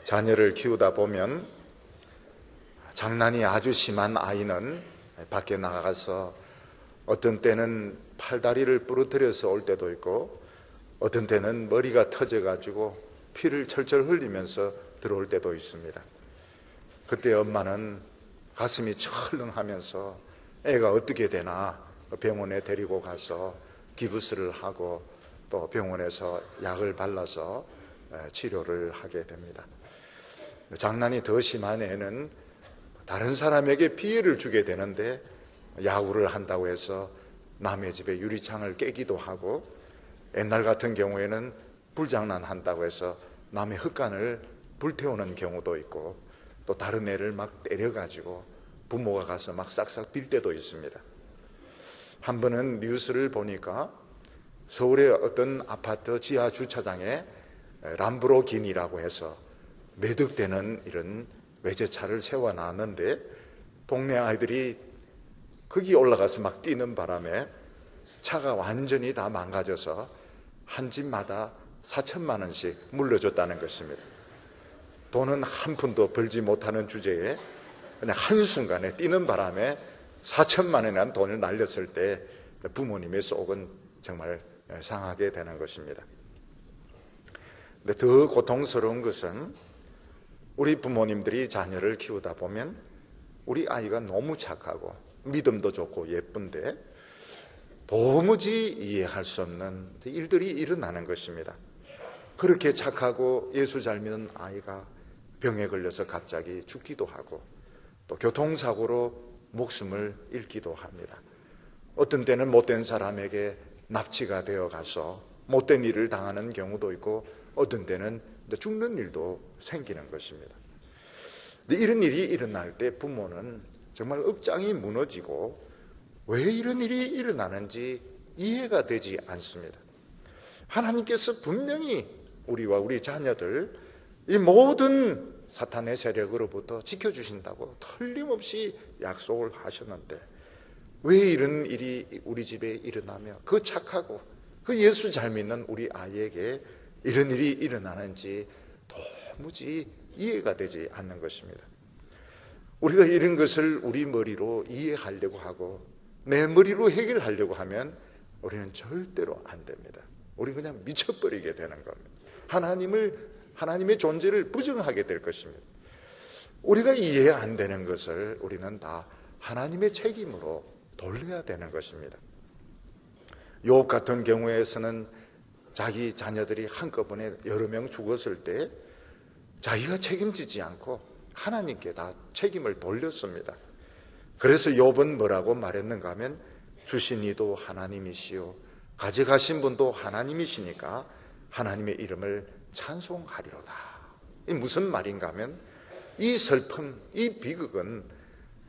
자녀를 키우다 보면 장난이 아주 심한 아이는 밖에 나가서 어떤 때는 팔다리를 부러뜨려서 올 때도 있고, 어떤 때는 머리가 터져가지고 피를 철철 흘리면서 들어올 때도 있습니다. 그때 엄마는 가슴이 철렁하면서 애가 어떻게 되나 병원에 데리고 가서 기부스를 하고 또 병원에서 약을 발라서 치료를 하게 됩니다. 장난이 더 심한 애는 다른 사람에게 피해를 주게 되는데, 야구를 한다고 해서 남의 집에 유리창을 깨기도 하고, 옛날 같은 경우에는 불장난 한다고 해서 남의 흙간을 불태우는 경우도 있고, 또 다른 애를 막 때려가지고 부모가 가서 막 싹싹 빌 때도 있습니다. 한 번은 뉴스를 보니까 서울의 어떤 아파트 지하 주차장에 람보르기니라고 해서 매덕되는 이런 외제차를 세워놨는데, 동네 아이들이 거기 올라가서 막 뛰는 바람에 차가 완전히 다 망가져서 한 집마다 4천만 원씩 물려줬다는 것입니다. 돈은 한 푼도 벌지 못하는 주제에 그냥 한순간에 뛰는 바람에 4천만 원이라는 돈을 날렸을 때 부모님의 속은 정말 상하게 되는 것입니다. 근데 더 고통스러운 것은 우리 부모님들이 자녀를 키우다 보면 우리 아이가 너무 착하고 믿음도 좋고 예쁜데 도무지 이해할 수 없는 일들이 일어나는 것입니다. 그렇게 착하고 예수 잘 믿는 아이가 병에 걸려서 갑자기 죽기도 하고, 또 교통사고로 목숨을 잃기도 합니다. 어떤 때는 못된 사람에게 납치가 되어 가서 못된 일을 당하는 경우도 있고, 어떤 때는 죽는 일도 생기는 것입니다. 이런 일이 일어날 때 부모는 정말 억장이 무너지고 왜 이런 일이 일어나는지 이해가 되지 않습니다. 하나님께서 분명히 우리와 우리 자녀들 이 모든 사탄의 세력으로부터 지켜주신다고 틀림없이 약속을 하셨는데, 왜 이런 일이 우리 집에 일어나며 그 착하고 그 예수 잘 믿는 우리 아이에게 이런 일이 일어나는지 도무지 이해가 되지 않는 것입니다. 우리가 이런 것을 우리 머리로 이해하려고 하고 내 머리로 해결하려고 하면 우리는 절대로 안 됩니다. 우리는 그냥 미쳐버리게 되는 겁니다. 하나님의 존재를 부정하게 될 것입니다. 우리가 이해 안 되는 것을 우리는 다 하나님의 책임으로 돌려야 되는 것입니다. 욥 같은 경우에서는 자기 자녀들이 한꺼번에 여러 명 죽었을 때 자기가 책임지지 않고 하나님께 다 책임을 돌렸습니다. 그래서 욥은 뭐라고 말했는가 하면, 주신 이도 하나님이시요 가져가신 분도 하나님이시니까 하나님의 이름을 찬송하리로다. 이 무슨 말인가 하면, 이 슬픔, 이 비극은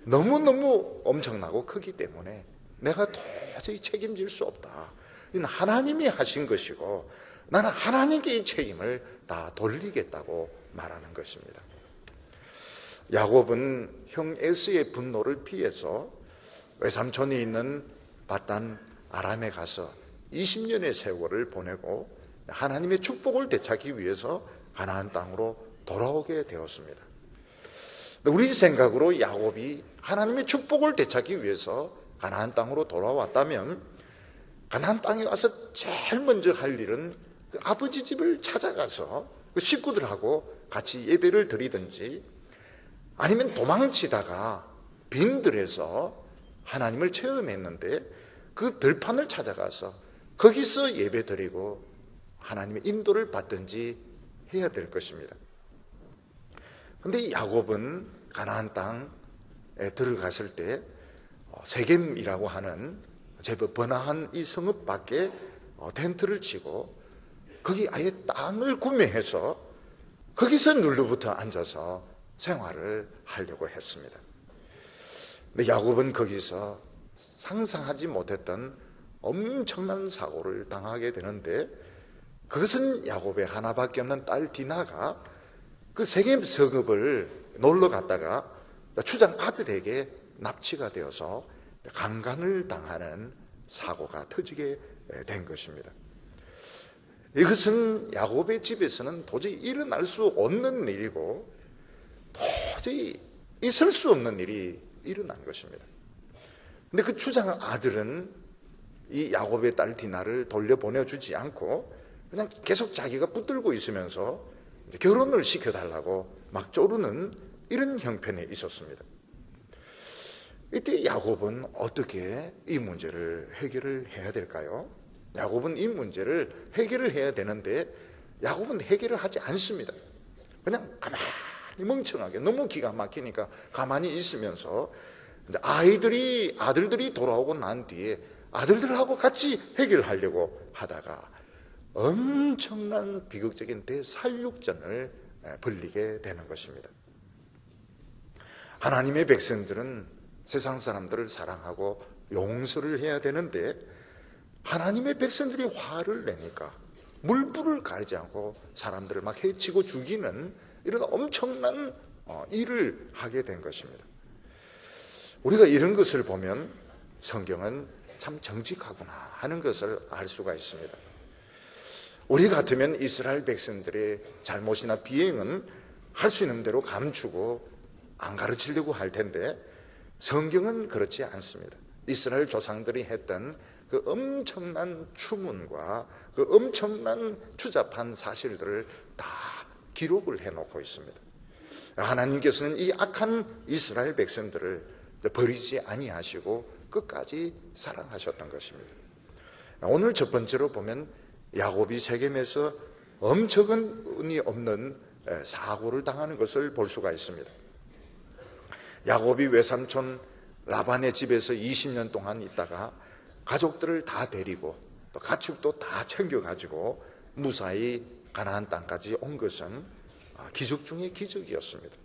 너무너무 엄청나고 크기 때문에 내가 도저히 책임질 수 없다. 이건 하나님이 하신 것이고 나는 하나님께 이 책임을 다 돌리겠다고 말하는 것입니다. 야곱은 형 에서의 분노를 피해서 외삼촌이 있는 바단 아람에 가서 20년의 세월을 보내고 하나님의 축복을 되찾기 위해서 가나안 땅으로 돌아오게 되었습니다. 우리 생각으로 야곱이 하나님의 축복을 되찾기 위해서 가나안 땅으로 돌아왔다면 가나안 땅에 와서 제일 먼저 할 일은 그 아버지 집을 찾아가서 그 식구들하고 같이 예배를 드리든지, 아니면 도망치다가 빈들에서 하나님을 체험했는데 그 들판을 찾아가서 거기서 예배 드리고 하나님의 인도를 받든지 해야 될 것입니다. 그런데 야곱은 가나안 땅에 들어갔을 때 세겜이라고 하는 제법 번화한 이 성읍 밖에 텐트를 치고 거기 아예 땅을 구매해서 거기서 눌러붙어 앉아서 생활을 하려고 했습니다. 근데 야곱은 거기서 상상하지 못했던 엄청난 사고를 당하게 되는데, 그것은 야곱의 하나밖에 없는 딸 디나가 그 세겜 성읍을 놀러 갔다가 추장 아들에게 납치가 되어서 강간을 당하는 사고가 터지게 된 것입니다. 이것은 야곱의 집에서는 도저히 일어날 수 없는 일이고 도저히 있을 수 없는 일이 일어난 것입니다. 근데 그 주장 아들은 이 야곱의 딸 디나를 돌려보내주지 않고 그냥 계속 자기가 붙들고 있으면서 결혼을 시켜달라고 막 쪼르는 이런 형편에 있었습니다. 이때 야곱은 어떻게 이 문제를 해결을 해야 될까요? 야곱은 이 문제를 해결을 해야 되는데 야곱은 해결을 하지 않습니다. 그냥 가만히 멍청하게 너무 기가 막히니까 가만히 있으면서 아들들이 돌아오고 난 뒤에 아들들하고 같이 해결하려고 하다가 엄청난 비극적인 대살육전을 벌이게 되는 것입니다. 하나님의 백성들은 세상 사람들을 사랑하고 용서를 해야 되는데 하나님의 백성들이 화를 내니까 물불을 가리지 않고 사람들을 막 해치고 죽이는 이런 엄청난 일을 하게 된 것입니다. 우리가 이런 것을 보면 성경은 참 정직하구나 하는 것을 알 수가 있습니다. 우리 같으면 이스라엘 백성들의 잘못이나 비행은 할 수 있는 대로 감추고 안 가르치려고 할 텐데 성경은 그렇지 않습니다. 이스라엘 조상들이 했던 그 엄청난 추문과 그 엄청난 추잡한 사실들을 다 기록을 해놓고 있습니다. 하나님께서는 이 악한 이스라엘 백성들을 버리지 아니하시고 끝까지 사랑하셨던 것입니다. 오늘 첫 번째로 보면 야곱이 세겜에서 엄청은이 없는 사고를 당하는 것을 볼 수가 있습니다. 야곱이 외삼촌 라반의 집에서 20년 동안 있다가 가족들을 다 데리고 또 가축도 다 챙겨가지고 무사히 가나안 땅까지 온 것은 기적 중의 기적이었습니다.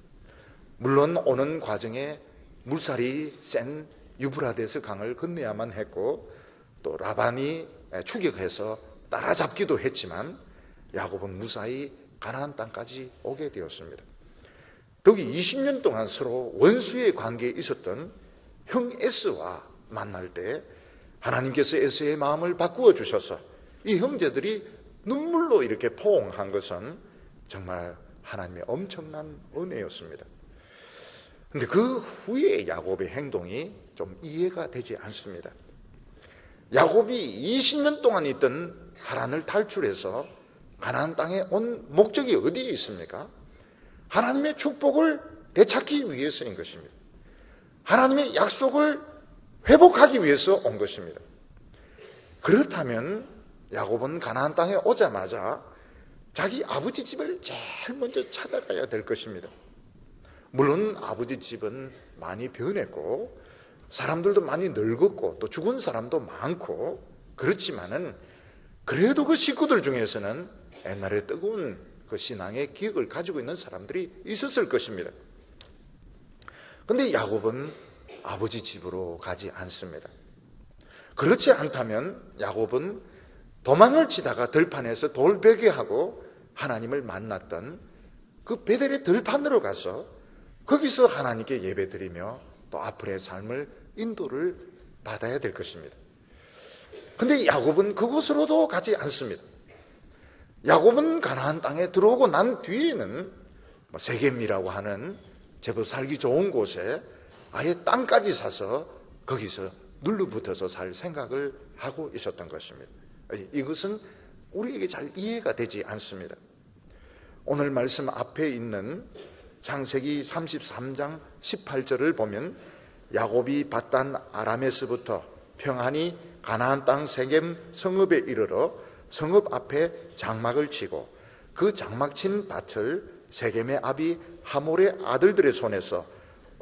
물론 오는 과정에 물살이 센 유브라데스 강을 건너야만 했고 또 라반이 추격해서 따라잡기도 했지만 야곱은 무사히 가나안 땅까지 오게 되었습니다. 더욱이 20년 동안 서로 원수의 관계에 있었던 형 에스와 만날 때 하나님께서 에스의 마음을 바꾸어 주셔서 이 형제들이 눈물로 이렇게 포옹한 것은 정말 하나님의 엄청난 은혜였습니다. 그런데 그 후에 야곱의 행동이 좀 이해가 되지 않습니다. 야곱이 20년 동안 있던 하란을 탈출해서 가나안 땅에 온 목적이 어디에 있습니까? 하나님의 축복을 되찾기 위해서인 것입니다. 하나님의 약속을 회복하기 위해서 온 것입니다. 그렇다면 야곱은 가나안 땅에 오자마자 자기 아버지 집을 제일 먼저 찾아가야 될 것입니다. 물론 아버지 집은 많이 변했고 사람들도 많이 늙었고 또 죽은 사람도 많고 그렇지만은 그래도 그 식구들 중에서는 옛날에 뜨거운 그 신앙의 기억을 가지고 있는 사람들이 있었을 것입니다. 그런데 야곱은 아버지 집으로 가지 않습니다. 그렇지 않다면 야곱은 도망을 치다가 들판에서 돌베개하고 하나님을 만났던 그 베델의 들판으로 가서 거기서 하나님께 예배드리며 또 앞으로의 삶을 인도를 받아야 될 것입니다. 그런데 야곱은 그곳으로도 가지 않습니다. 야곱은 가나안 땅에 들어오고 난 뒤에는 세겜이라고 하는 제법 살기 좋은 곳에 아예 땅까지 사서 거기서 눌러붙어서 살 생각을 하고 있었던 것입니다. 이것은 우리에게 잘 이해가 되지 않습니다. 오늘 말씀 앞에 있는 창세기 33장 18절을 보면 야곱이 밧단 아람에서부터 평안히 가나안 땅 세겜 성읍에 이르러 성읍 앞에 장막을 치고 그 장막 친 밭을 세겜의 아비 하몰의 아들들의 손에서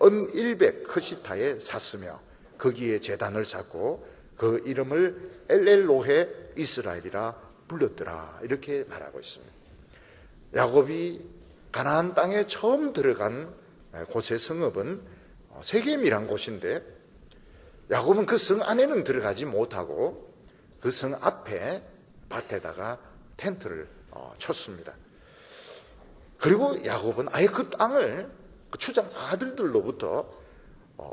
은 100 크시타에 샀으며 거기에 제단을 쌓고 그 이름을 엘엘로헤 이스라엘이라 불렀더라. 이렇게 말하고 있습니다. 야곱이 가나안 땅에 처음 들어간 곳의 성읍은 세겜이란 곳인데 야곱은 그 성 안에는 들어가지 못하고 그 성 앞에 밭에다가 텐트를 쳤습니다. 그리고 야곱은 아예 그 땅을 그 추장 아들들로부터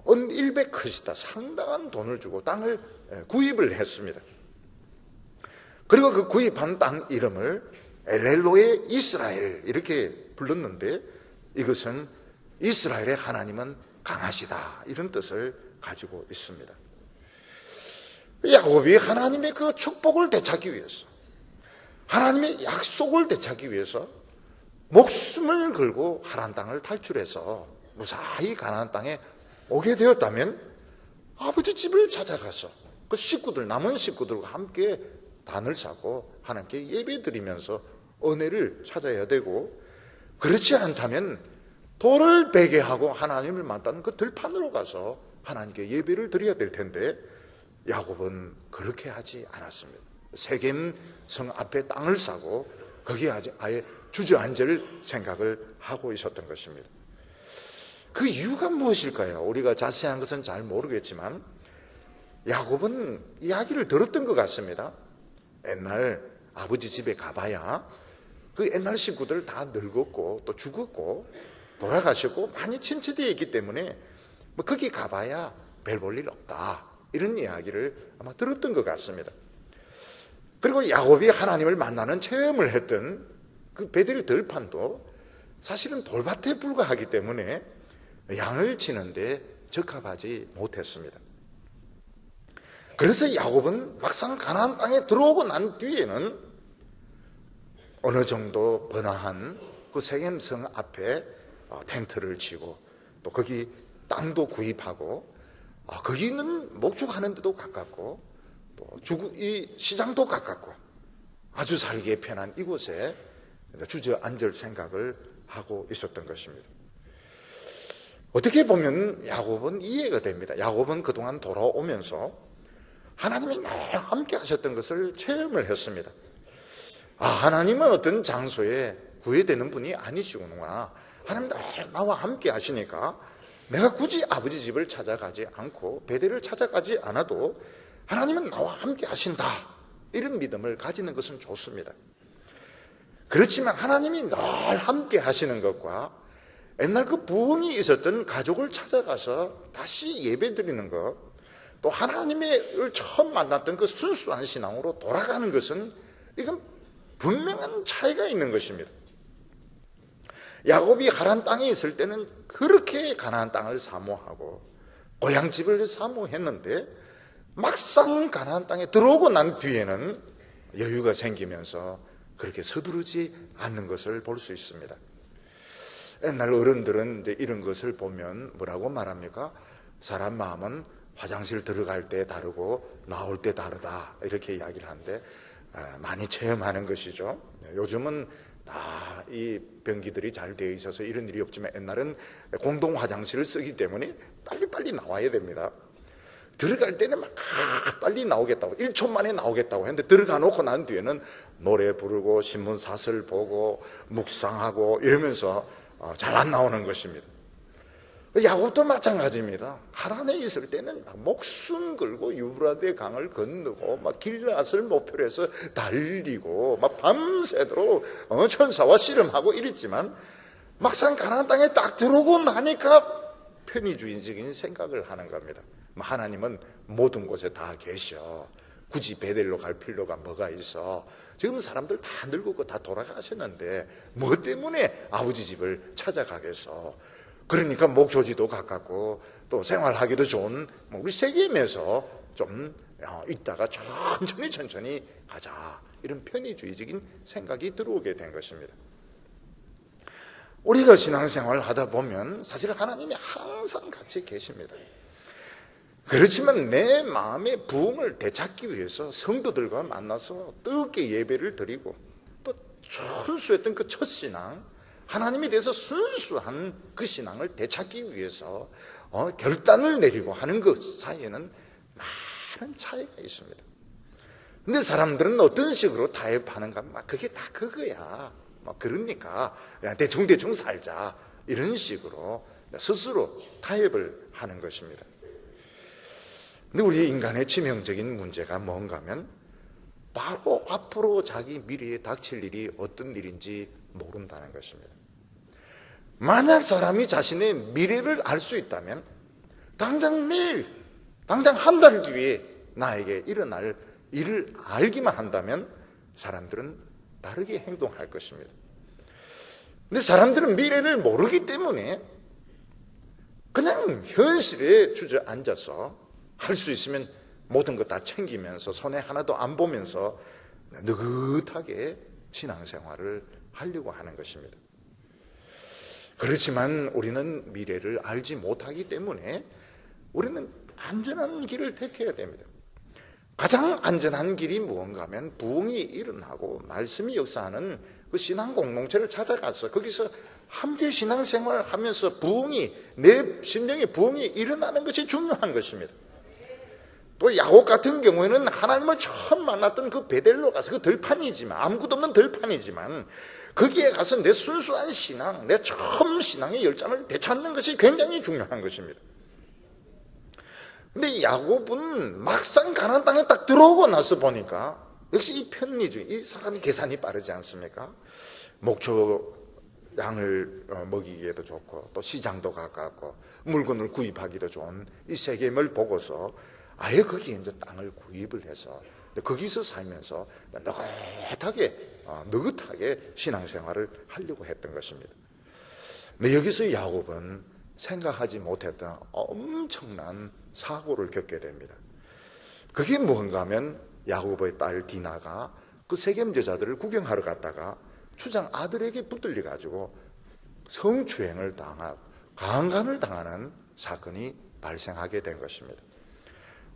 은 100 크시타 상당한 돈을 주고 땅을 구입을 했습니다. 그리고 그 구입한 땅 이름을 엘렐로의 이스라엘 이렇게 불렀는데, 이것은 이스라엘의 하나님은 강하시다 이런 뜻을 가지고 있습니다. 야곱이 하나님의 그 축복을 되찾기 위해서, 하나님의 약속을 되찾기 위해서 목숨을 걸고 하란 땅을 탈출해서 무사히 가나안 땅에 오게 되었다면, 아버지 집을 찾아가서 그 식구들, 남은 식구들과 함께 단을 싸고 하나님께 예배드리면서 은혜를 찾아야 되고, 그렇지 않다면 돌을 베게 하고 하나님을 만나는 그 들판으로 가서 하나님께 예배를 드려야 될 텐데, 야곱은 그렇게 하지 않았습니다. 세겜 성 앞에 땅을 사고 거기에 아예 주저앉을 생각을 하고 있었던 것입니다. 그 이유가 무엇일까요? 우리가 자세한 것은 잘 모르겠지만 야곱은 이야기를 들었던 것 같습니다. 옛날 아버지 집에 가봐야 그 옛날 식구들 다 늙었고 또 죽었고 돌아가셨고 많이 침체되어 있기 때문에 뭐 거기 가봐야 별 볼 일 없다, 이런 이야기를 아마 들었던 것 같습니다. 그리고 야곱이 하나님을 만나는 체험을 했던 그 베델 들판도 사실은 돌밭에 불과하기 때문에 양을 치는데 적합하지 못했습니다. 그래서 야곱은 막상 가나안 땅에 들어오고 난 뒤에는 어느 정도 번화한 그 세겜성 앞에 텐트를 치고 또 거기 땅도 구입하고, 거기는 목축하는 데도 가깝고 또 이 시장도 가깝고 아주 살기 편한 이곳에 주저앉을 생각을 하고 있었던 것입니다. 어떻게 보면 야곱은 이해가 됩니다. 야곱은 그동안 돌아오면서 하나님이 늘 함께 하셨던 것을 체험을 했습니다. 하나님은 어떤 장소에 구애되는 분이 아니시구나. 하나님 늘 나와 함께 하시니까 내가 굳이 아버지 집을 찾아가지 않고 베델을 찾아가지 않아도 하나님은 나와 함께 하신다, 이런 믿음을 가지는 것은 좋습니다. 그렇지만 하나님이 늘 함께 하시는 것과 옛날 그 부흥이 있었던 가족을 찾아가서 다시 예배드리는 것, 또 하나님을 처음 만났던 그 순수한 신앙으로 돌아가는 것은 이건 분명한 차이가 있는 것입니다. 야곱이 하란 땅에 있을 때는 그렇게 가나안 땅을 사모하고 고향집을 사모했는데, 막상 가나안 땅에 들어오고 난 뒤에는 여유가 생기면서 그렇게 서두르지 않는 것을 볼 수 있습니다. 옛날 어른들은 이제 이런 것을 보면 뭐라고 말합니까? 사람 마음은 화장실 들어갈 때 다르고 나올 때 다르다, 이렇게 이야기를 하는데 많이 체험하는 것이죠. 요즘은 이 변기들이 잘 되어 있어서 이런 일이 없지만 옛날은 공동 화장실을 쓰기 때문에 빨리빨리 나와야 됩니다. 들어갈 때는 막 빨리 나오겠다고, 1초 만에 나오겠다고 했는데 들어가 놓고 난 뒤에는 노래 부르고 신문 사설 보고 묵상하고 이러면서 잘 안 나오는 것입니다. 야곱도 마찬가지입니다. 하란에 있을 때는 목숨 걸고 유브라데 강을 건너고 막 길앗을 목표로 해서 달리고 막 밤새도록 천사와 씨름하고 이랬지만, 막상 가나안 땅에 딱 들어오고 나니까 편의주의적인 생각을 하는 겁니다. 하나님은 모든 곳에 다 계셔, 굳이 베델로 갈 필요가 뭐가 있어, 지금 사람들 다 늙었고 다 돌아가셨는데 뭐 때문에 아버지 집을 찾아가겠어. 그러니까 목조지도 가깝고 또 생활하기도 좋은 우리 세겜에서 좀 있다가 천천히 가자, 이런 편의주의적인 생각이 들어오게 된 것입니다. 우리가 신앙생활을 하다 보면 사실 하나님이 항상 같이 계십니다. 그렇지만 내 마음의 부흥을 되찾기 위해서 성도들과 만나서 뜨겁게 예배를 드리고 또 순수했던 그 첫 신앙, 하나님에 대해서 순수한 그 신앙을 되찾기 위해서 결단을 내리고 하는 것 사이에는 많은 차이가 있습니다. 근데 사람들은 어떤 식으로 타협하는가, 그게 다 그거야, 그러니까 그냥 대충 살자, 이런 식으로 스스로 타협을 하는 것입니다. 근데 우리 인간의 치명적인 문제가 뭔가 하면 바로 앞으로 자기 미래에 닥칠 일이 어떤 일인지 모른다는 것입니다. 만약 사람이 자신의 미래를 알 수 있다면 당장 내일, 당장 한 달 뒤에 나에게 일어날 일을 알기만 한다면 사람들은 다르게 행동할 것입니다. 근데 사람들은 미래를 모르기 때문에 그냥 현실에 주저앉아서 할 수 있으면 모든 것 다 챙기면서 손에 하나도 안 보면서 느긋하게 신앙생활을 하려고 하는 것입니다. 그렇지만 우리는 미래를 알지 못하기 때문에 우리는 안전한 길을 택해야 됩니다. 가장 안전한 길이 무언가 하면 부흥이 일어나고 말씀이 역사하는 그 신앙 공동체를 찾아가서 거기서 함께 신앙생활을 하면서 내 심령의 부흥이 일어나는 것이 중요한 것입니다. 또 야곱 같은 경우에는 하나님을 처음 만났던 그 베델로 가서 그 들판이지만, 아무것도 없는 들판이지만 거기에 가서 내 순수한 신앙, 내 처음 신앙의 열정을 되찾는 것이 굉장히 중요한 것입니다. 근데 야곱은 막상 가나안 땅에 딱 들어오고 나서 보니까 역시 이 편리주의, 이 사람이 계산이 빠르지 않습니까? 목초 양을 먹이기에도 좋고 또 시장도 가깝고 물건을 구입하기도 좋은 이 세겜을 보고서 아예 거기에 이제 땅을 구입을 해서 거기서 살면서 느긋하게 신앙생활을 하려고 했던 것입니다. 근데 여기서 야곱은 생각하지 못했던 엄청난 사고를 겪게 됩니다. 그게 뭔가 하면 야곱의 딸 디나가 그 세겜 여자들을 구경하러 갔다가 추장 아들에게 붙들려 가지고 성추행을 당하고 강간을 당하는 사건이 발생하게 된 것입니다.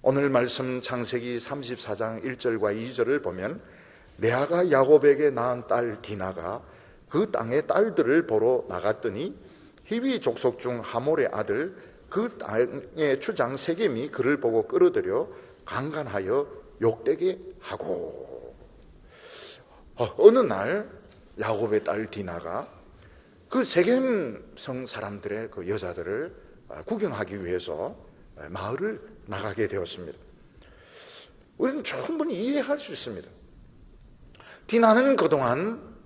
오늘 말씀 창세기 34장 1절과 2절을 보면 레아가 야곱에게 낳은 딸 디나가 그 땅의 딸들을 보러 나갔더니 히위 족속 중 하몰의 아들 그 땅의 추장 세겜이 그를 보고 끌어들여 강간하여 욕되게 하고, 어느 날 야곱의 딸 디나가 그 세겜 성 사람들의 그 여자들을 구경하기 위해서 마을을 나가게 되었습니다. 우리는 충분히 이해할 수 있습니다. 디나는 그동안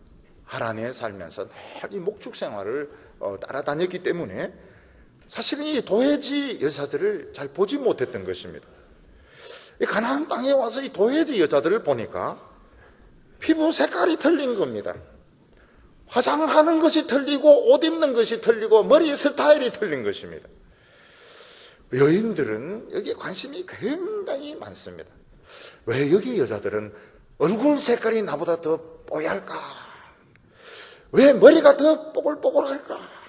하란에 살면서 늘 이 목축 생활을 따라다녔기 때문에 사실은 이 도회지 여자들을 잘 보지 못했던 것입니다. 이 가나안 땅에 와서 이 도회지 여자들을 보니까 피부 색깔이 틀린 겁니다. 화장하는 것이 틀리고 옷 입는 것이 틀리고 머리 스타일이 틀린 것입니다. 여인들은 여기에 관심이 굉장히 많습니다. 왜 여기 여자들은 얼굴 색깔이 나보다 더 뽀얄까? 왜 머리가 더 뽀글뽀글할까?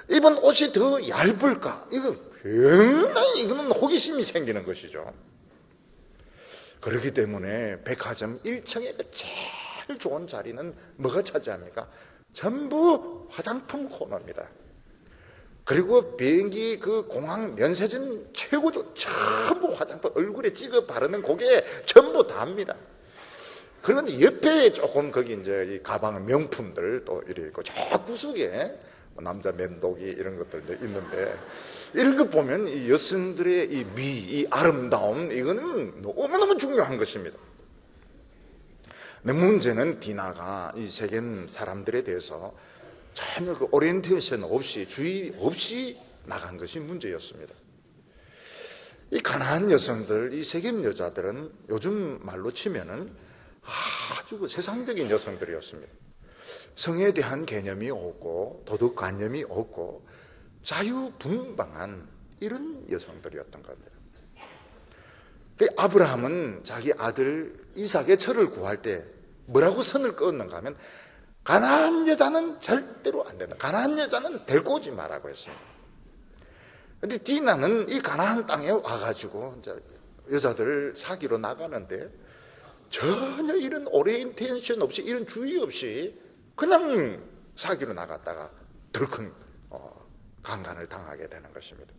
입은 옷이 더 얇을까? 이거 굉장히 이거는 호기심이 생기는 것이죠. 그렇기 때문에 백화점 1층의 그 제일 좋은 자리는 뭐가 차지합니까? 전부 화장품 코너입니다. 그리고 비행기 그 공항 면세점 최고죠. 전부 화장품 얼굴에 찍어 바르는 그게 전부 다입니다. 그런데 옆에 조금 거기 이제 이 가방 명품들 또 이래 있고 저 구석에 남자 면도기 이런 것들도 있는데 이런 거 보면 이 여성들의 이 미, 이 아름다움 이거는 너무너무 중요한 것입니다. 근데 문제는 디나가 이 세겜 사람들에 대해서 전혀 그 오리엔테이션 없이 주의 없이 나간 것이 문제였습니다. 이 가나안 여성들, 이 세겜 여자들은 요즘 말로 치면은 아주 그 세상적인 여성들이었습니다. 성에 대한 개념이 없고 도덕관념이 없고 자유분방한 이런 여성들이었던 겁니다. 아브라함은 자기 아들 이삭의 철을 구할 때 뭐라고 선을 그었는가 하면 가나안 여자는 절대로 안 된다. 가나안 여자는 데리고 오지 말라고 했습니다. 그런데 디나는 이 가나안 땅에 와가지고 이제 여자들을 사귀러 나가는데 전혀 이런 오리엔테이션 없이 이런 주의 없이 그냥 사귀러 나갔다가 덜큰 강간을 당하게 되는 것입니다.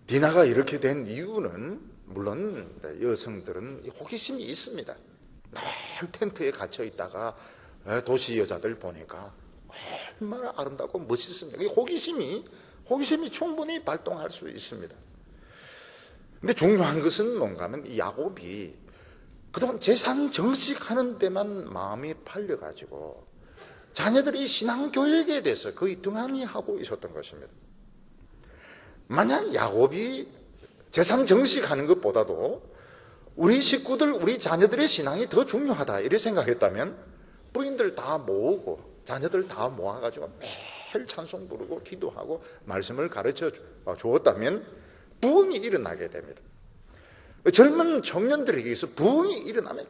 디나가 이렇게 된 이유는 물론 여성들은 호기심이 있습니다. 늘 텐트에 갇혀 있다가 도시 여자들 보니까 얼마나 아름답고 멋있습니다. 호기심이 충분히 발동할 수 있습니다. 근데 중요한 것은 뭔가 하면 이 야곱이 그동안 재산 정식하는 데만 마음이 팔려가지고 자녀들이 신앙교육에 대해서 거의 등한히 하고 있었던 것입니다. 만약 야곱이 재산 정식하는 것보다도 우리 식구들, 우리 자녀들의 신앙이 더 중요하다 이렇게 생각했다면 부인들 다 모으고 자녀들 다 모아가지고 매일 찬송 부르고 기도하고 말씀을 가르쳐 주었다면 부흥이 일어나게 됩니다. 젊은 청년들에게서 부흥이 일어나면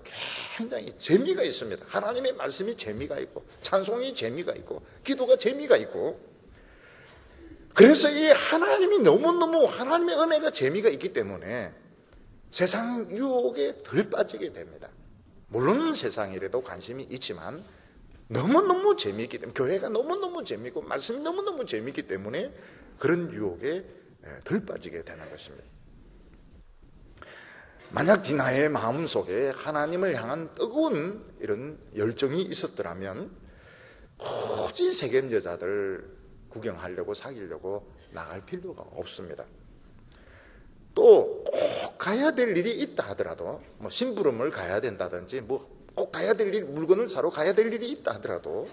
굉장히 재미가 있습니다. 하나님의 말씀이 재미가 있고 찬송이 재미가 있고 기도가 재미가 있고, 그래서 이 하나님이 너무너무 하나님의 은혜가 재미가 있기 때문에 세상 유혹에 덜 빠지게 됩니다. 물론 세상이라도 관심이 있지만 너무너무 재미있기 때문에, 교회가 너무너무 재미있고 말씀이 너무너무 재미있기 때문에 그런 유혹에 덜 빠지게 되는 것입니다. 만약 디나의 마음속에 하나님을 향한 뜨거운 이런 열정이 있었더라면 굳이 세겜 여자들 구경하려고 사귀려고 나갈 필요가 없습니다. 또 꼭 가야 될 일이 있다 하더라도, 뭐 심부름을 가야 된다든지 뭐 꼭 가야 될 일, 물건을 사러 가야 될 일이 있다 하더라도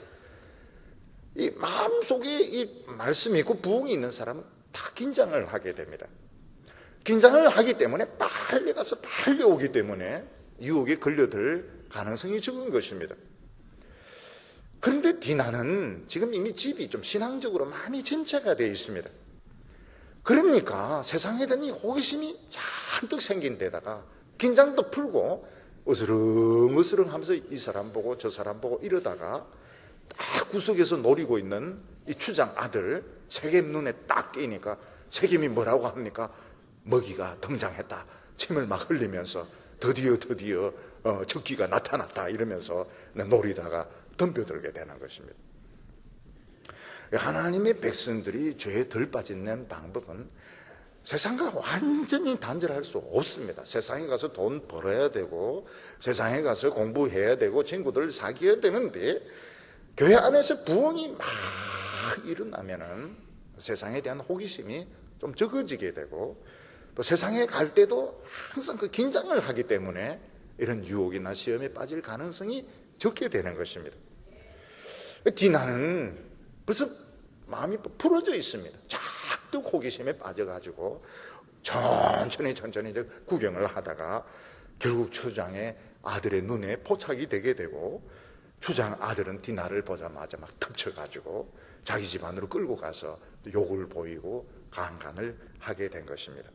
이 마음속에 이 말씀이 있고 부흥이 있는 사람은 다 긴장을 하게 됩니다. 긴장을 하기 때문에 빨리 가서 빨리 오기 때문에 유혹에 걸려들 가능성이 적은 것입니다. 그런데 디나는 지금 이미 집이 좀 신앙적으로 많이 전체가 되어 있습니다. 그러니까 세상에 대한 이 호기심이 잔뜩 생긴 데다가 긴장도 풀고 어스렁어스렁 하면서 이 사람 보고 저 사람 보고 이러다가 딱 구석에서 노리고 있는 이 추장 아들 세겜 눈에 딱 끼니까 세겜이 뭐라고 합니까? 먹이가 등장했다. 침을 막 흘리면서 드디어 적기가 나타났다 이러면서 노리다가 덤벼들게 되는 것입니다. 하나님의 백성들이 죄에 덜 빠지는 방법은 세상과 완전히 단절할 수 없습니다. 세상에 가서 돈 벌어야 되고 세상에 가서 공부해야 되고 친구들 사귀어야 되는데 교회 안에서 부흥이 막 일어나면은 세상에 대한 호기심이 좀 적어지게 되고 또 세상에 갈 때도 항상 그 긴장을 하기 때문에 이런 유혹이나 시험에 빠질 가능성이 적게 되는 것입니다. 디나는 벌써 마음이 풀어져 있습니다. 자꾸 호기심에 빠져가지고 천천히 이제 구경을 하다가 결국 추장의 아들의 눈에 포착이 되게 되고, 추장 아들은 디나를 보자마자 막 덮쳐가지고 자기 집 안으로 끌고 가서 욕을 보이고 강간을 하게 된 것입니다.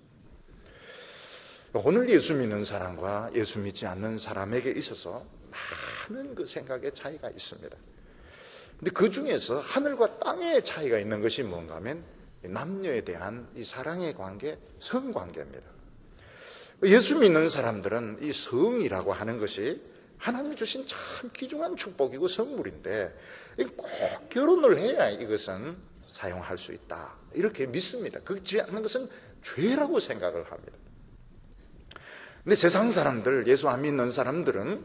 오늘 예수 믿는 사람과 예수 믿지 않는 사람에게 있어서 많은 그 생각의 차이가 있습니다. 근데 그 중에서 하늘과 땅의 차이가 있는 것이 뭔가 하면 남녀에 대한 이 사랑의 관계, 성관계입니다. 예수 믿는 사람들은 이 성이라고 하는 것이 하나님이 주신 참 귀중한 축복이고 선물인데 꼭 결혼을 해야 이것은 사용할 수 있다 이렇게 믿습니다. 그렇지 않는 것은 죄라고 생각을 합니다. 근데 세상 사람들, 예수 안 믿는 사람들은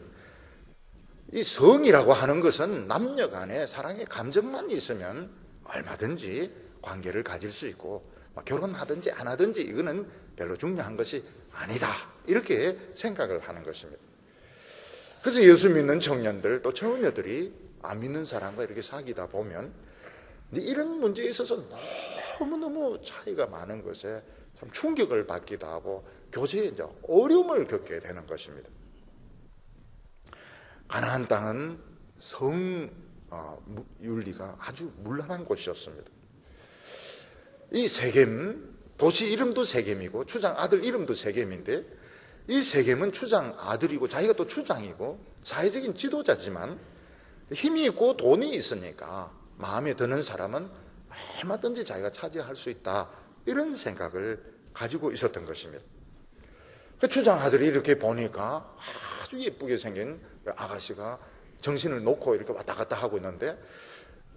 이 성이라고 하는 것은 남녀 간의 사랑의 감정만 있으면 얼마든지 관계를 가질 수 있고 결혼하든지 안 하든지 이거는 별로 중요한 것이 아니다 이렇게 생각을 하는 것입니다. 그래서 예수 믿는 청년들 또 처녀들이 안 믿는 사람과 이렇게 사귀다 보면 이런 문제에 있어서 너무너무 차이가 많은 것에 참 충격을 받기도 하고 교제에 이제 어려움을 겪게 되는 것입니다. 가나안 땅은 성윤리가 아주 문란한 곳이었습니다. 이 세겜, 도시 이름도 세겜이고 추장 아들 이름도 세겜인데 이 세겜은 추장 아들이고 자기가 또 추장이고 사회적인 지도자지만 힘이 있고 돈이 있으니까 마음에 드는 사람은 얼마든지 자기가 차지할 수 있다 이런 생각을 가지고 있었던 것입니다. 그 추장 아들이 이렇게 보니까 아주 예쁘게 생긴 아가씨가 정신을 놓고 이렇게 왔다 갔다 하고 있는데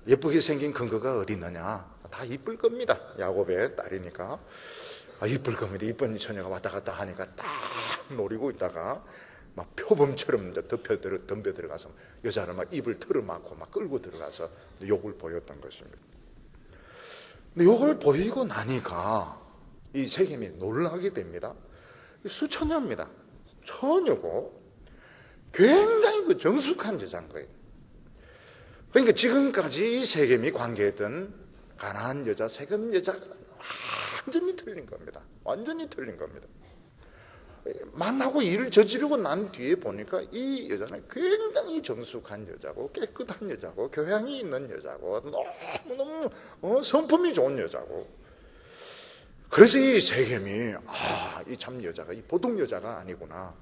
예쁘게 생긴 근거가 어디 있느냐? 다 이쁠 겁니다. 야곱의 딸이니까. 이쁠 겁니다. 이쁜 처녀가 왔다 갔다 하니까 딱 노리고 있다가 막 표범처럼 덤벼 들어가서 여자를 막 입을 틀어막고 막 끌고 들어가서 욕을 보였던 것입니다. 근데 욕을 보이고 나니까 이 세겜이 놀라게 됩니다. 수처녀입니다. 처녀고 굉장히 그 정숙한 여자인 거예요. 그러니까 지금까지 세겜이 관계했던 가나안 여자, 세겜 여자가 완전히 틀린 겁니다. 완전히 틀린 겁니다. 만나고 일을 저지르고 난 뒤에 보니까 이 여자는 굉장히 정숙한 여자고 깨끗한 여자고 교양이 있는 여자고 너무너무 성품이 좋은 여자고, 그래서 이 세겜이 이 참 여자가 이 보통 여자가 아니구나.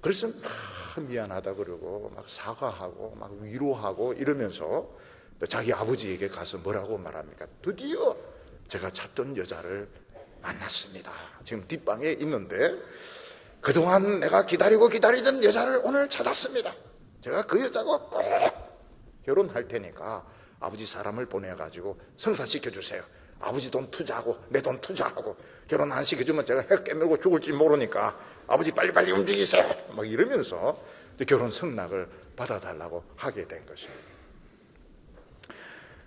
그래서 막 미안하다 그러고 막 사과하고 막 위로하고 이러면서 자기 아버지에게 가서 뭐라고 말합니까? 드디어 제가 찾던 여자를 만났습니다. 지금 뒷방에 있는데 그동안 내가 기다리던 여자를 오늘 찾았습니다. 제가 그 여자하고 꼭 결혼할 테니까 아버지 사람을 보내가지고 성사시켜주세요. 아버지 돈 투자하고 내 돈 투자하고 결혼 안 시켜주면 제가 핵 깨물고 죽을지 모르니까 아버지 빨리빨리 움직이세요. 막 이러면서 결혼 성낙을 받아달라고 하게 된 것입니다.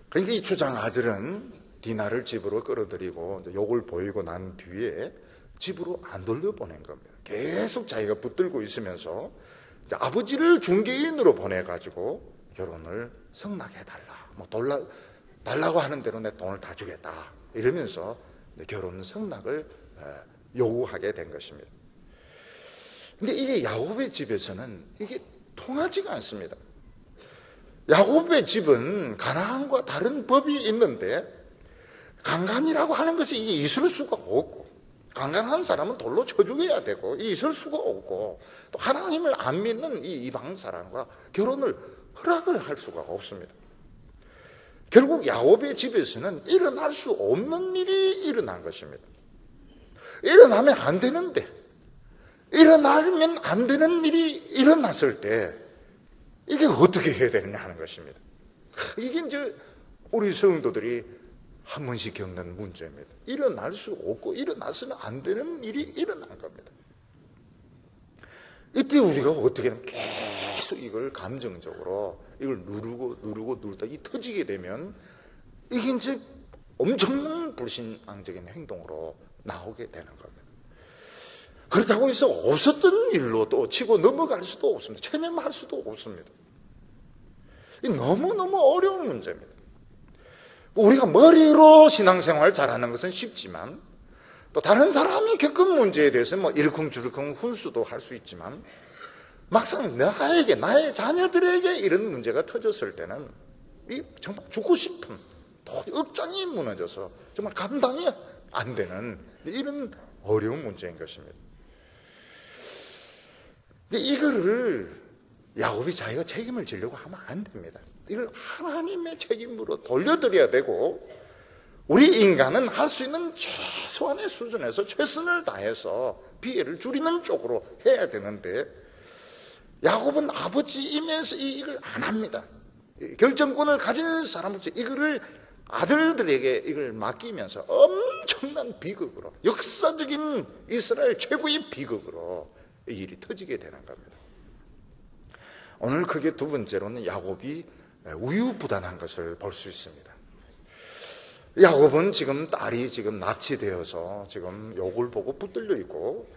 그러니까 이 주장 아들은 디나를 집으로 끌어들이고 욕을 보이고 난 뒤에 집으로 안 돌려보낸 겁니다. 계속 자기가 붙들고 있으면서 아버지를 중개인으로 보내가지고 결혼을 성낙해달라. 뭐 달라고 하는 대로 내 돈을 다 주겠다. 이러면서 결혼 성낙을 요구하게 된 것입니다. 근데 이게 야곱의 집에서는 이게 통하지가 않습니다. 야곱의 집은 가나안과 다른 법이 있는데 강간이라고 하는 것이 이게 있을 수가 없고, 강간한 사람은 돌로 쳐 죽여야 되고 있을 수가 없고, 또 하나님을 안 믿는 이 이방 사람과 결혼을 허락을 할 수가 없습니다. 결국 야곱의 집에서는 일어날 수 없는 일이 일어난 것입니다. 일어나면 안 되는데, 일어나면 안 되는 일이 일어났을 때 이게 어떻게 해야 되느냐 하는 것입니다. 이게 이제 우리 성도들이 한 번씩 겪는 문제입니다. 일어날 수 없고 일어나서는 안 되는 일이 일어난 겁니다. 이때 우리가 어떻게 하면 계속 이걸 감정적으로 이걸 누르다 이 터지게 되면 이게 이제 엄청난 불신앙적인 행동으로 나오게 되는 겁니다. 그렇다고 해서 없었던 일로 또 치고 넘어갈 수도 없습니다. 체념할 수도 없습니다. 너무너무 어려운 문제입니다. 우리가 머리로 신앙생활 잘하는 것은 쉽지만, 또 다른 사람이 겪은 문제에 대해서 뭐 일컹주르컹 훈수도 할 수 있지만, 막상 나에게, 나의 자녀들에게 이런 문제가 터졌을 때는 이 정말 죽고 싶은, 또 억장이 무너져서 정말 감당이 안 되는 이런 어려운 문제인 것입니다. 근데 이거를 야곱이 자기가 책임을 지려고 하면 안 됩니다. 이걸 하나님의 책임으로 돌려드려야 되고, 우리 인간은 할 수 있는 최소한의 수준에서 최선을 다해서 피해를 줄이는 쪽으로 해야 되는데, 야곱은 아버지이면서 이걸 안 합니다. 결정권을 가진 사람으로서 이거를 아들들에게 이걸 맡기면서 엄청난 비극으로, 역사적인 이스라엘 최고의 비극으로 이 일이 터지게 되는 겁니다. 오늘 크게 두 번째로는 야곱이 우유부단한 것을 볼 수 있습니다. 야곱은 지금 딸이 지금 납치되어서 지금 욕을 보고 붙들려 있고,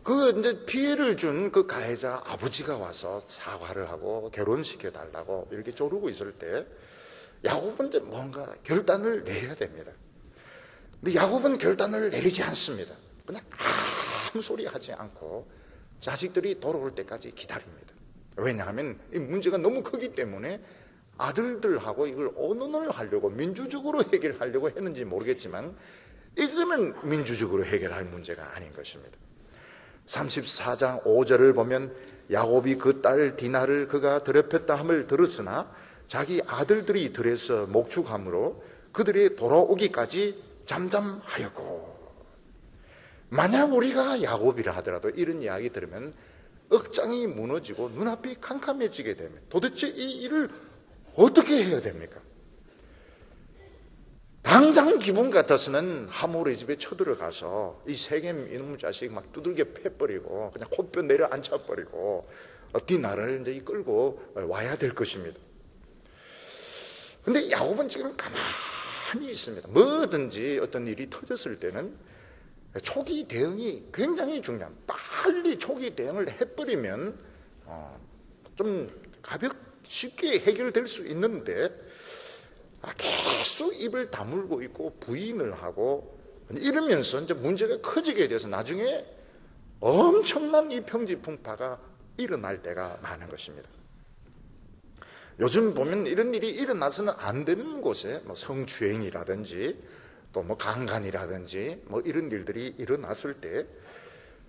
그 이제 피해를 준 그 가해자 아버지가 와서 사과를 하고 결혼시켜 달라고 이렇게 조르고 있을 때 야곱은 이제 뭔가 결단을 내야 됩니다. 근데 야곱은 결단을 내리지 않습니다. 그냥 아무 소리 하지 않고 자식들이 돌아올 때까지 기다립니다. 왜냐하면 이 문제가 너무 크기 때문에 아들들하고 이걸 언론을 하려고 민주적으로 해결하려고 했는지 모르겠지만 이거는 민주적으로 해결할 문제가 아닌 것입니다. 34장 5절을 보면 야곱이 그 딸 디나를 그가 더럽혔다 함을 들었으나 자기 아들들이 들에서 목축함으로 그들이 돌아오기까지 잠잠하였고. 만약 우리가 야곱이라 하더라도 이런 이야기 들으면 억장이 무너지고 눈앞이 캄캄해지게 되면 도대체 이 일을 어떻게 해야 됩니까? 당장 기분 같아서는 하몰의 집에 쳐들어가서 이 세겜 이놈 자식 막 두들겨 패버리고 그냥 코뼈 내려 앉혀버리고 디나를 이제 끌고 와야 될 것입니다. 근데 야곱은 지금 가만히 있습니다. 뭐든지 어떤 일이 터졌을 때는 초기 대응이 굉장히 중요합니다. 빨리 초기 대응을 해버리면 좀 쉽게 해결될 수 있는데 계속 입을 다물고 있고 부인을 하고 이러면서 이제 문제가 커지게 돼서 나중에 엄청난 이 평지풍파가 일어날 때가 많은 것입니다. 요즘 보면 이런 일이 일어나서는 안 되는 곳에 뭐 성추행이라든지 또 뭐 강간이라든지 뭐 이런 일들이 일어났을 때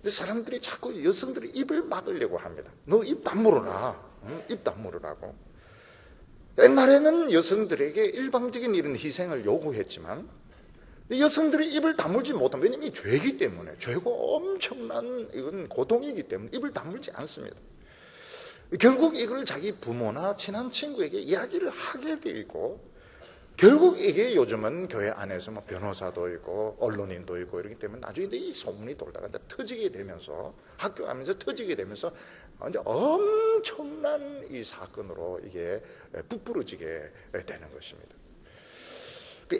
사람들이 자꾸 여성들이 입을 막으려고 합니다. 너 입 다물어라. 입 다물으라고. 옛날에는 여성들에게 일방적인 이런 희생을 요구했지만 여성들이 입을 다물지 못하면, 왜냐하면 이 죄이기 때문에, 죄고 엄청난 이건 고통이기 때문에 입을 다물지 않습니다. 결국 이걸 자기 부모나 친한 친구에게 이야기를 하게 되고, 결국 이게 요즘은 교회 안에서 뭐 변호사도 있고 언론인도 있고 이러기 때문에 나중에 이 소문이 돌다가 이제 터지게 되면서, 학교 하면서 터지게 되면서 이제 엄청난 이 사건으로 이게 부풀어지게 되는 것입니다.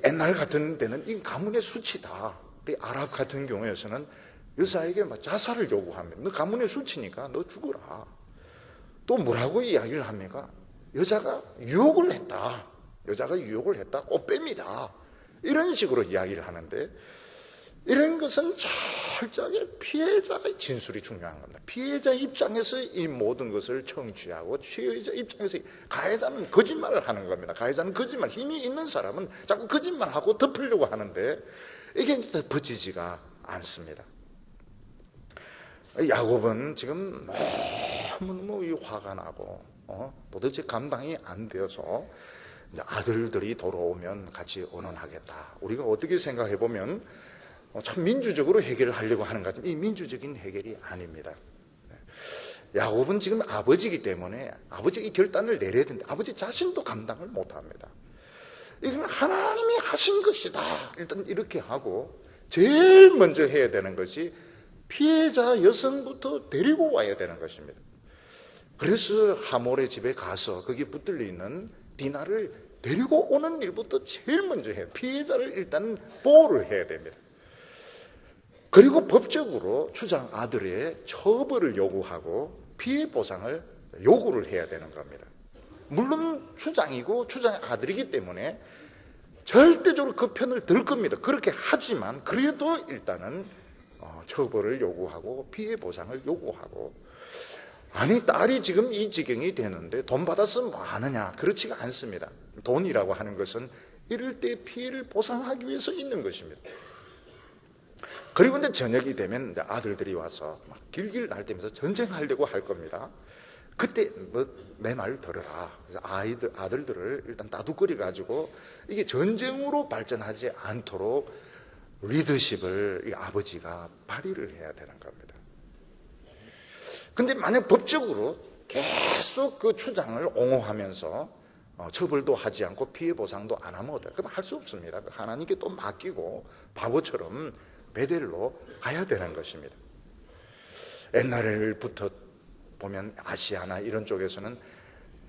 옛날 같은 때는 이 가문의 수치다. 아랍 같은 경우에서는 여자에게 자살을 요구합니다. 너 가문의 수치니까 너 죽어라. 또 뭐라고 이야기를 합니까? 여자가 유혹을 했다. 여자가 유혹을 했다. 꽃뱀이다. 이런 식으로 이야기를 하는데, 이런 것은 철저하게 피해자의 진술이 중요한 겁니다. 피해자 입장에서 이 모든 것을 청취하고, 피해자 입장에서 가해자는 거짓말을 하는 겁니다. 가해자는 거짓말, 힘이 있는 사람은 자꾸 거짓말하고 덮으려고 하는데 이게 버티지가 않습니다. 야곱은 지금 너무너무 화가 나고 도대체 감당이 안 되어서 아들들이 돌아오면 같이 언언하겠다. 우리가 어떻게 생각해 보면 참 민주적으로 해결을 하려고 하는 것 같지만 이 민주적인 해결이 아닙니다. 야곱은 지금 아버지이기 때문에 아버지가 이 결단을 내려야 되는데 아버지 자신도 감당을 못합니다. 이건 하나님이 하신 것이다. 일단 이렇게 하고 제일 먼저 해야 되는 것이 피해자 여성부터 데리고 와야 되는 것입니다. 그래서 하몰의 집에 가서 거기 붙들려 있는 디나를 데리고 오는 일부터 제일 먼저 해요. 피해자를 일단 보호를 해야 됩니다. 그리고 법적으로 추장 아들의 처벌을 요구하고 피해 보상을 요구를 해야 되는 겁니다. 물론 추장이고 추장의 아들이기 때문에 절대적으로 그 편을 들 겁니다. 그렇게 하지만 그래도 일단은 처벌을 요구하고 피해 보상을 요구하고, 아니 딸이 지금 이 지경이 되는데 돈 받아서 뭐 하느냐, 그렇지가 않습니다. 돈이라고 하는 것은 이럴 때 피해를 보상하기 위해서 있는 것입니다. 그리고 이제 저녁이 되면 이제 아들들이 와서 막 길길 날뛰면서 전쟁하려고 할 겁니다. 그때 내 말 들어라. 그래서 아들들을 일단 따둑거려 가지고 이게 전쟁으로 발전하지 않도록 리더십을 이 아버지가 발휘를 해야 되는 겁니다. 근데 만약 법적으로 계속 그 추장을 옹호하면서 처벌도 하지 않고 피해 보상도 안 하면 어때요? 그건 할 수 없습니다. 하나님께 또 맡기고 바보처럼 베델로 가야 되는 것입니다. 옛날부터 보면 아시아나 이런 쪽에서는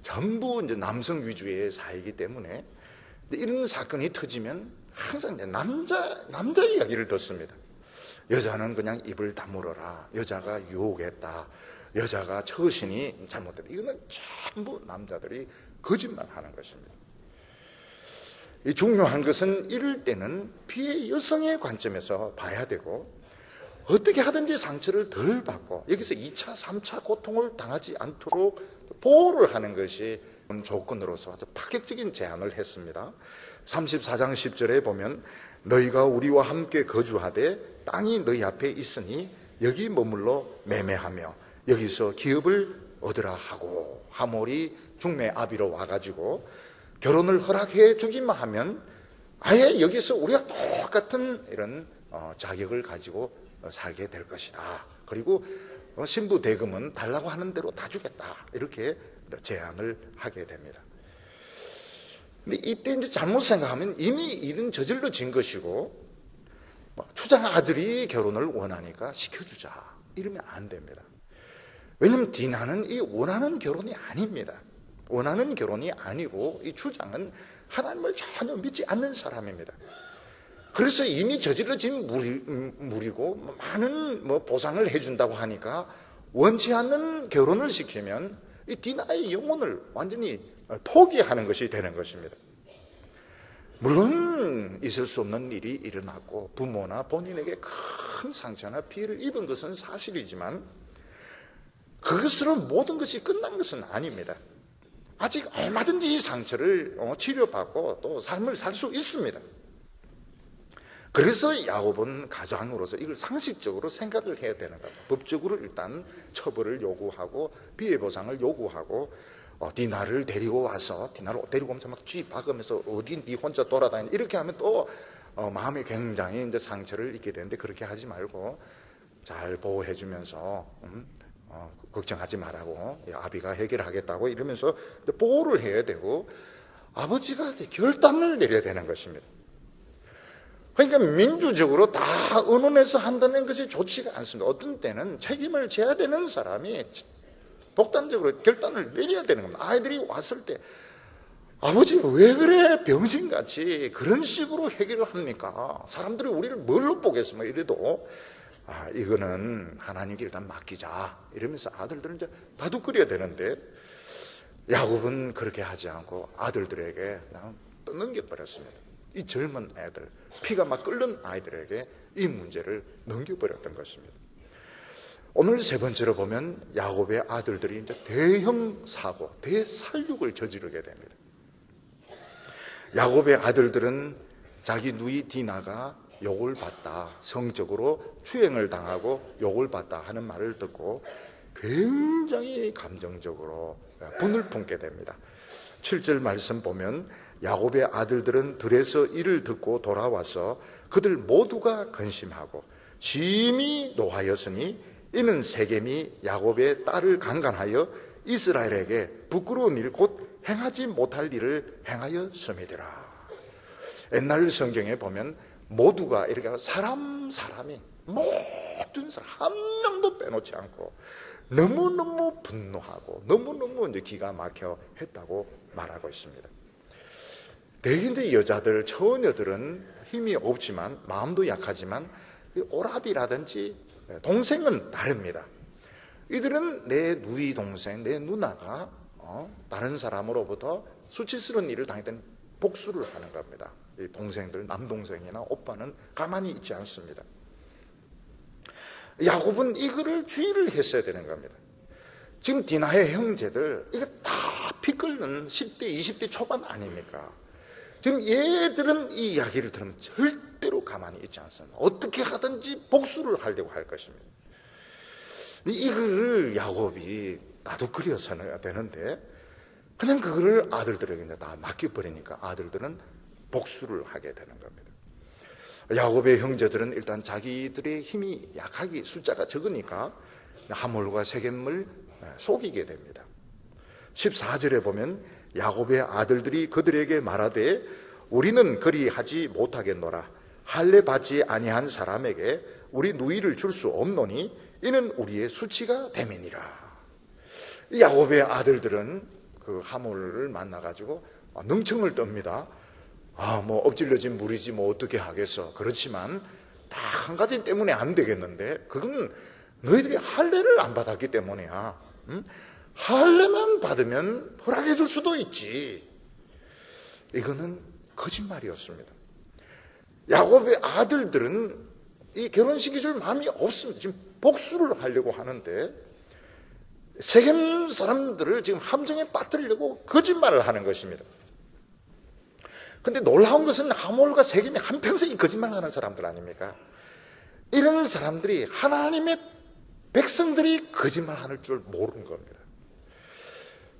전부 이제 남성 위주의 사회이기 때문에 이런 사건이 터지면 항상 이제 남자 이야기를 듣습니다. 여자는 그냥 입을 다물어라. 여자가 유혹했다. 여자가 처신이 잘못됐다. 이거는 전부 남자들이 거짓말하는 것입니다. 이 중요한 것은 이럴 때는 피해 여성의 관점에서 봐야 되고, 어떻게 하든지 상처를 덜 받고 여기서 2차, 3차 고통을 당하지 않도록 보호를 하는 것이 조건으로서 아주 파격적인 제안을 했습니다. 34장 10절에 보면 너희가 우리와 함께 거주하되 땅이 너희 앞에 있으니 여기 머물러 매매하며 여기서 기업을 얻으라 하고, 하몰이 중매 아비로 와가지고 결혼을 허락해 주기만 하면 아예 여기서 우리가 똑같은 이런 자격을 가지고 살게 될 것이다. 그리고 신부 대금은 달라고 하는 대로 다 주겠다. 이렇게 제안을 하게 됩니다. 근데 이때 이제 잘못 생각하면 이미 일은 저질러진 것이고, 추장 아들이 결혼을 원하니까 시켜주자. 이러면 안 됩니다. 왜냐하면 디나는 이 원하는 결혼이 아닙니다. 원하는 결혼이 아니고 이 추장은 하나님을 전혀 믿지 않는 사람입니다. 그래서 이미 저질러진 물이고 많은 보상을 해준다고 하니까 원치 않는 결혼을 시키면 이 디나의 영혼을 완전히 포기하는 것이 되는 것입니다. 물론 있을 수 없는 일이 일어났고 부모나 본인에게 큰 상처나 피해를 입은 것은 사실이지만 그것으로 모든 것이 끝난 것은 아닙니다. 아직 얼마든지 이 상처를 치료받고 또 삶을 살 수 있습니다. 그래서 야곱은 가장으로서 이걸 상식적으로 생각을 해야 되는 겁니다. 법적으로 일단 처벌을 요구하고 피해 보상을 요구하고 디나를 데리고 와서 디나를 데리고 오면서 막 쥐박으면서 어디 니 혼자 돌아다니는 이렇게 하면 또 마음에 굉장히 이제 상처를 입게 되는데 그렇게 하지 말고 잘 보호해주면서 걱정하지 말라고 아비가 해결하겠다고 이러면서 보호를 해야 되고 아버지가 결단을 내려야 되는 것입니다. 그러니까 민주적으로 다 의논해서 한다는 것이 좋지가 않습니다. 어떤 때는 책임을 져야 되는 사람이 독단적으로 결단을 내려야 되는 겁니다. 아이들이 왔을 때 아버지 왜 그래 병신같이 그런 식으로 해결을 합니까? 사람들이 우리를 뭘로 보겠습니까? 이래도 이거는 하나님께 일단 맡기자 이러면서 아들들은 이제 다독거려야 되는데 야곱은 그렇게 하지 않고 아들들에게 그냥 넘겨버렸습니다. 이 젊은 애들, 피가 막 끓는 아이들에게 이 문제를 넘겨버렸던 것입니다. 오늘 세 번째로 보면 야곱의 아들들이 이제 대형 사고, 대살육을 저지르게 됩니다. 야곱의 아들들은 자기 누이 디나가 욕을 받다, 성적으로 추행을 당하고 욕을 받다 하는 말을 듣고 굉장히 감정적으로 분을 품게 됩니다. 7절 말씀 보면 야곱의 아들들은 들에서 이를 듣고 돌아와서 그들 모두가 근심하고 심히 노하였으니 이는 세겜이 야곱의 딸을 강간하여 이스라엘에게 부끄러운 일 곧 행하지 못할 일을 행하였음이더라. 옛날 성경에 보면 모두가 이렇게 사람이 모든 사람 한 명도 빼놓지 않고 너무너무 분노하고 너무너무 이제 기가 막혀 했다고 말하고 있습니다. 대개 이제 여자들, 처녀들은 힘이 없지만 마음도 약하지만 오라비라든지 동생은 다릅니다. 이들은 내 누이 동생, 내 누나가 다른 사람으로부터 수치스러운 일을 당했던 복수를 하는 겁니다. 이 동생들, 남동생이나 오빠는 가만히 있지 않습니다. 야곱은 이거를 주의를 했어야 되는 겁니다. 지금 디나의 형제들, 이거 다 피 끓는 10대, 20대 초반 아닙니까? 지금 얘들은 이 이야기를 들으면 절대로 가만히 있지 않습니다. 어떻게 하든지 복수를 하려고 할 것입니다. 이거를 야곱이 나도 그려서는 되는데 그냥 그거를 아들들에게 다 맡겨버리니까 아들들은 복수를 하게 되는 겁니다. 야곱의 형제들은 일단 자기들의 힘이 약하기 숫자가 적으니까 하몰과 세겜을 속이게 됩니다. 14절에 보면 야곱의 아들들이 그들에게 말하되 우리는 그리하지 못하겠노라. 할례 받지 아니한 사람에게 우리 누이를 줄 수 없노니 이는 우리의 수치가 됨이니라. 야곱의 아들들은 그 하몰을 만나가지고 능청을 떱니다. 뭐 엎질러진 물이지 뭐 어떻게 하겠어. 그렇지만 다 한 가지 때문에 안 되겠는데 그건 너희들이 할례를 안 받았기 때문이야. 할례만 받으면 허락해 줄 수도 있지. 이거는 거짓말이었습니다. 야곱의 아들들은 이 결혼시켜 줄 마음이 없습니다. 지금 복수를 하려고 하는데 세겜 사람들을 지금 함정에 빠뜨리려고 거짓말을 하는 것입니다. 근데 놀라운 것은 하몰과 세겜이 한평생 이 거짓말하는 사람들 아닙니까? 이런 사람들이 하나님의 백성들이 거짓말하는 줄 모르는 겁니다.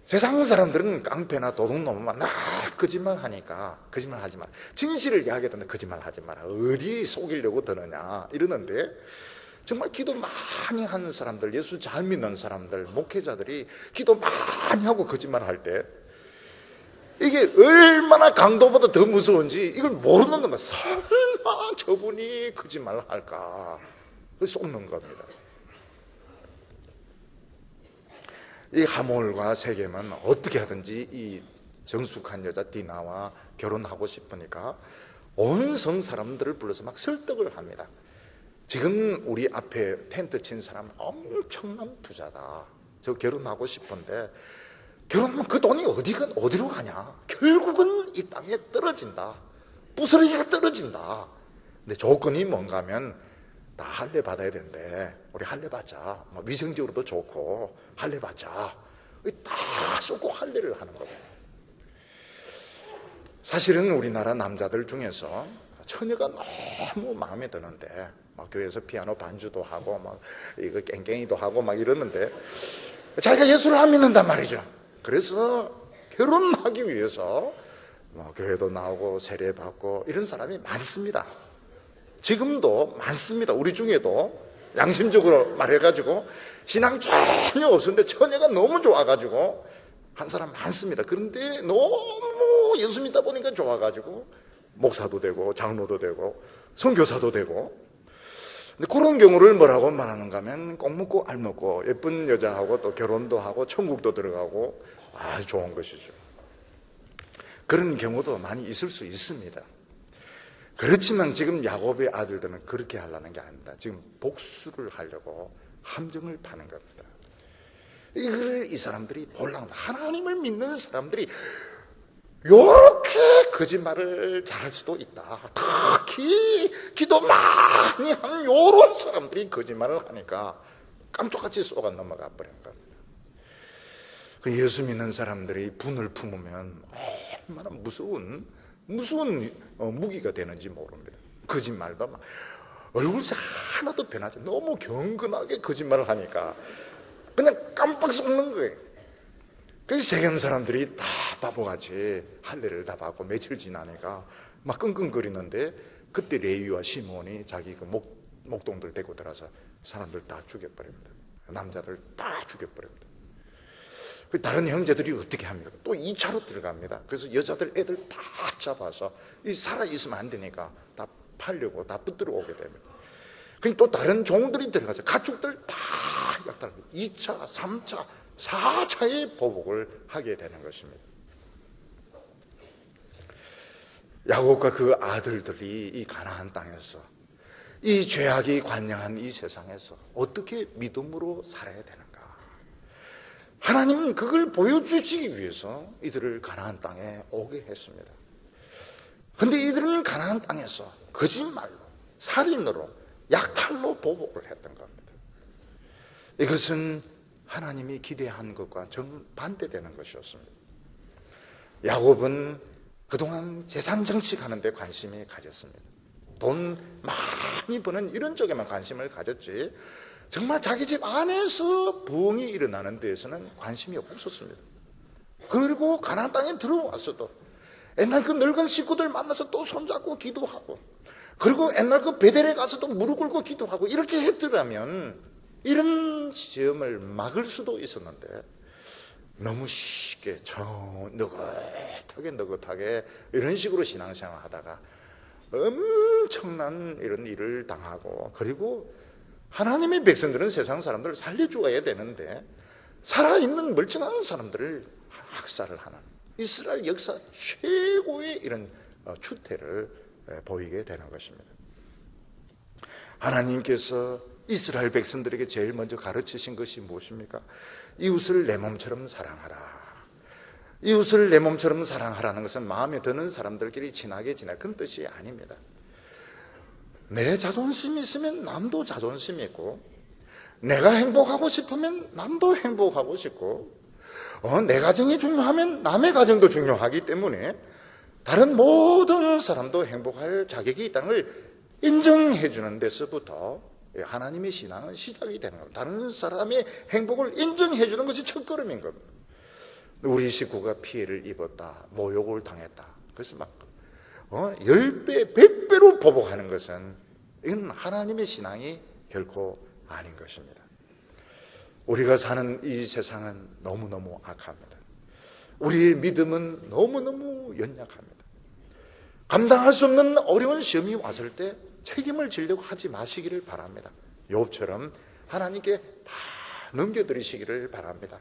세상 사람들은 깡패나 도둑놈만 거짓말하니까 거짓말하지 마라. 진실을 이야기하던데 거짓말하지 마라. 어디 속이려고 드느냐 이러는데 정말 기도 많이 하는 사람들, 예수 잘 믿는 사람들, 목회자들이 기도 많이 하고 거짓말할 때 이게 얼마나 강도보다 더 무서운지 이걸 모르는 겁니다. 설마 저분이 거짓말을 할까? 속는 겁니다. 이 하몰과 세겜은 어떻게 하든지 이 정숙한 여자 디나와 결혼하고 싶으니까 온 성 사람들을 불러서 막 설득을 합니다. 지금 우리 앞에 텐트 친 사람은 엄청난 부자다. 저 결혼하고 싶은데 결혼하면 그 돈이 어디로 가냐? 결국은 이 땅에 떨어진다. 부스러기가 떨어진다. 근데 조건이 뭔가 하면 다 할례 받아야 된대. 우리 할례 받자. 뭐 위생적으로도 좋고 할례 받자. 다 쏟고 할례를 하는 거예요. 사실은 우리나라 남자들 중에서 처녀가 너무 마음에 드는데 막 교회에서 피아노 반주도 하고 막 이거 깽깽이도 하고 막 이러는데 자기가 예수를 안 믿는단 말이죠. 그래서 결혼하기 위해서 뭐 교회도 나오고 세례 받고 이런 사람이 많습니다. 지금도 많습니다. 우리 중에도 양심적으로 말해가지고 신앙 전혀 없었는데 처녀가 너무 좋아가지고 한 사람 많습니다. 그런데 너무 예수 믿다 보니까 좋아가지고 목사도 되고 장로도 되고 선교사도 되고. 근데 그런 경우를 뭐라고 말하는가 하면 꼭 먹고 알 먹고 예쁜 여자하고 또 결혼도 하고 천국도 들어가고 아주 좋은 것이죠. 그런 경우도 많이 있을 수 있습니다. 그렇지만 지금 야곱의 아들들은 그렇게 하려는 게 아닙니다. 지금 복수를 하려고 함정을 파는 겁니다. 이걸 이 사람들이 몰라. 하나님을 믿는 사람들이 이렇게 거짓말을 잘할 수도 있다. 특히 기도 많이 하는 이런 사람들이 거짓말을 하니까 깜짝같이 쏘가 넘어가 버린 겁니다. 예수 믿는 사람들이 분을 품으면 얼마나 무서운 무기가 되는지 모릅니다. 거짓말도 막 얼굴색 하나도 변하지. 너무 경건하게 거짓말을 하니까 그냥 깜빡 속는 거예요. 그래서 세겜 사람들이 다 바보같이 할례를 다 받고 며칠 지나니까 막 끙끙거리는데 그때 레위와 시몬이 자기 그 목동들 데리고 들어서 사람들 다 죽여버립니다. 남자들 다 죽여버립니다. 다른 형제들이 어떻게 합니까? 또 2차로 들어갑니다. 그래서 여자들 애들 다 잡아서 살아있으면 안 되니까 다 팔려고 다 붙들어 오게 됩니다. 또 다른 종들이 들어가서 가축들 다 약탈합니다. 2차, 3차, 4차의 보복을 하게 되는 것입니다. 야곱과 그 아들들이 이 가나안 땅에서 이 죄악이 관영한 이 세상에서 어떻게 믿음으로 살아야 되는가? 하나님은 그걸 보여주시기 위해서 이들을 가나안 땅에 오게 했습니다. 그런데 이들은 가나안 땅에서 거짓말로, 살인으로, 약탈로 보복을 했던 겁니다. 이것은 하나님이 기대한 것과 정반대되는 것이었습니다. 야곱은 그동안 재산 정식하는 데 관심이 가졌습니다. 돈 많이 버는 이런 쪽에만 관심을 가졌지 정말 자기 집 안에서 부흥이 일어나는 데에서는 관심이 없었습니다. 그리고 가나안 땅에 들어와서도 옛날 그 늙은 식구들 만나서 또 손잡고 기도하고, 그리고 옛날 그 베델에 가서도 무릎 꿇고 기도하고 이렇게 했더라면 이런 시험을 막을 수도 있었는데 너무 쉽게 느긋하게 이런 식으로 신앙생활 하다가 엄청난 이런 일을 당하고, 그리고 하나님의 백성들은 세상 사람들을 살려주어야 되는데 살아있는 멀쩡한 사람들을 학살을 하는 이스라엘 역사 최고의 이런 추태를 보이게 되는 것입니다. 하나님께서 이스라엘 백성들에게 제일 먼저 가르치신 것이 무엇입니까? 이웃을 내 몸처럼 사랑하라. 이웃을 내 몸처럼 사랑하라는 것은 마음에 드는 사람들끼리 친하게 지낼 그런 뜻이 아닙니다. 내 자존심이 있으면 남도 자존심이 있고, 내가 행복하고 싶으면 남도 행복하고 싶고, 내 가정이 중요하면 남의 가정도 중요하기 때문에 다른 모든 사람도 행복할 자격이 있다는 걸 인정해 주는 데서부터 하나님의 신앙은 시작이 되는 겁니다. 다른 사람의 행복을 인정해 주는 것이 첫걸음인 겁니다. 우리 식구가 피해를 입었다, 모욕을 당했다, 그래서 막 10배, 100배로 보복하는 것은 이건 하나님의 신앙이 결코 아닌 것입니다. 우리가 사는 이 세상은 너무너무 악합니다. 우리의 믿음은 너무너무 연약합니다. 감당할 수 없는 어려운 시험이 왔을 때 책임을 지려고 하지 마시기를 바랍니다. 욥처럼 하나님께 다 넘겨드리시기를 바랍니다.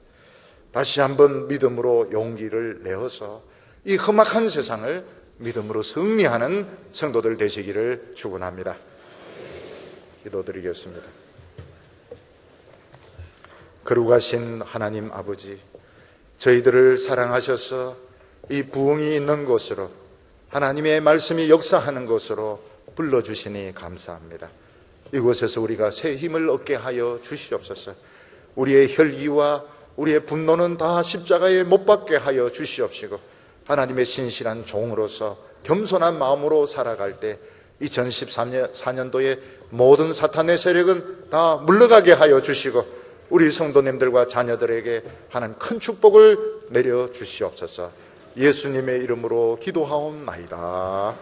다시 한번 믿음으로 용기를 내어서 이 험악한 세상을 믿음으로 승리하는 성도들 되시기를 축원합니다. 기도드리겠습니다. 거룩하신 하나님 아버지, 저희들을 사랑하셔서 이 부흥이 있는 곳으로 하나님의 말씀이 역사하는 곳으로 불러주시니 감사합니다. 이곳에서 우리가 새 힘을 얻게 하여 주시옵소서. 우리의 혈기와 우리의 분노는 다 십자가에 못 박게 하여 주시옵시고, 하나님의 신실한 종으로서 겸손한 마음으로 살아갈 때 2014년도에 모든 사탄의 세력은 다 물러가게 하여 주시고, 우리 성도님들과 자녀들에게 하나님 큰 축복을 내려 주시옵소서. 예수님의 이름으로 기도하옵나이다.